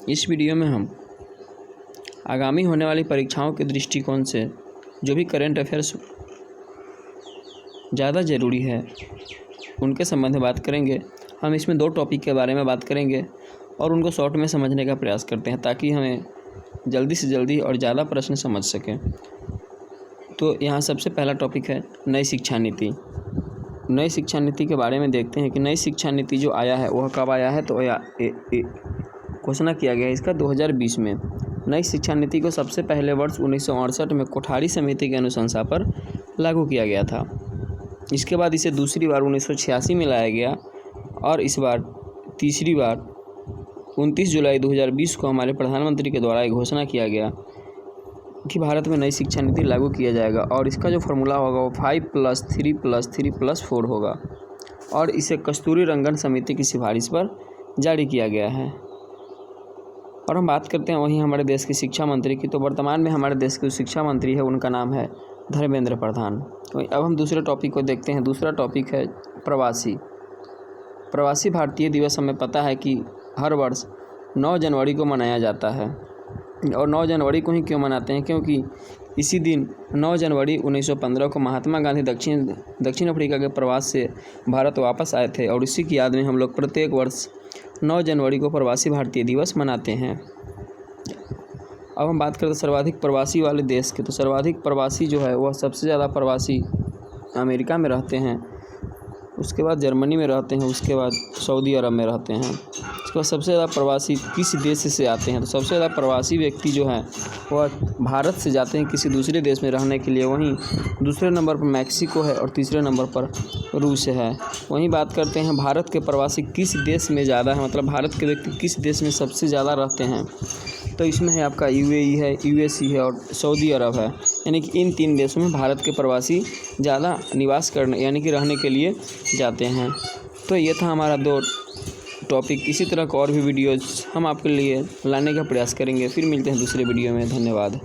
इस वीडियो में हम आगामी होने वाली परीक्षाओं के दृष्टिकोण से जो भी करंट अफेयर्स ज़्यादा ज़रूरी है उनके संबंध में बात करेंगे। हम इसमें 2 टॉपिक के बारे में बात करेंगे और उनको शॉर्ट में समझने का प्रयास करते हैं ताकि हमें जल्दी से जल्दी और ज़्यादा प्रश्न समझ सकें। तो यहाँ सबसे पहला टॉपिक है नई शिक्षा नीति। नई शिक्षा नीति के बारे में देखते हैं कि नई शिक्षा नीति जो आया है वह कब आया है। तो घोषणा किया गया है इसका 2020 में। नई शिक्षा नीति को सबसे पहले वर्ष 1968 में कोठारी समिति के अनुशंसा पर लागू किया गया था। इसके बाद इसे दूसरी बार 1986 में लाया गया और इस बार तीसरी बार 29 जुलाई 2020 को हमारे प्रधानमंत्री के द्वारा एक घोषणा किया गया कि भारत में नई शिक्षा नीति लागू किया जाएगा और इसका जो फॉर्मूला होगा वो 5+3+3+4 होगा और इसे कस्तूरी रंगन समिति की सिफारिश पर जारी किया गया है। और हम बात करते हैं वहीं हमारे देश की शिक्षा मंत्री की। तो वर्तमान में हमारे देश के जो शिक्षा मंत्री है उनका नाम है धर्मेंद्र प्रधान। तो अब हम दूसरे टॉपिक को देखते हैं। दूसरा टॉपिक है प्रवासी भारतीय दिवस। हमें पता है कि हर वर्ष 9 जनवरी को मनाया जाता है और 9 जनवरी को ही क्यों मनाते हैं, क्योंकि इसी दिन 9 जनवरी 1915 को महात्मा गांधी दक्षिण अफ्रीका के प्रवास से भारत वापस आए थे और इसी की याद में हम लोग प्रत्येक वर्ष 9 जनवरी को प्रवासी भारतीय दिवस मनाते हैं। अब हम बात करते हैं सर्वाधिक प्रवासी वाले देश के। तो सर्वाधिक प्रवासी जो है वह सबसे ज़्यादा प्रवासी अमेरिका में रहते हैं, उसके बाद जर्मनी में रहते हैं, उसके बाद सऊदी अरब में रहते हैं। उसके बाद सबसे ज़्यादा प्रवासी किस देश से आते हैं। तो सबसे ज़्यादा प्रवासी व्यक्ति जो हैं वह भारत से जाते हैं किसी दूसरे देश में रहने के लिए। वहीं दूसरे नंबर पर मैक्सिको है और तीसरे नंबर पर रूस है। वहीं बात करते हैं भारत के प्रवासी किस देश में ज़्यादा है, मतलब भारत के व्यक्ति किस देश में सबसे ज़्यादा रहते हैं। तो इसमें है आपका UAE है, USE है और सऊदी अरब है। यानी कि इन 3 देशों में भारत के प्रवासी ज़्यादा निवास करने यानी कि रहने के लिए जाते हैं। तो ये था हमारा 2 टॉपिक। इसी तरह का और भी वीडियोज़ हम आपके लिए लाने का प्रयास करेंगे। फिर मिलते हैं दूसरे वीडियो में। धन्यवाद।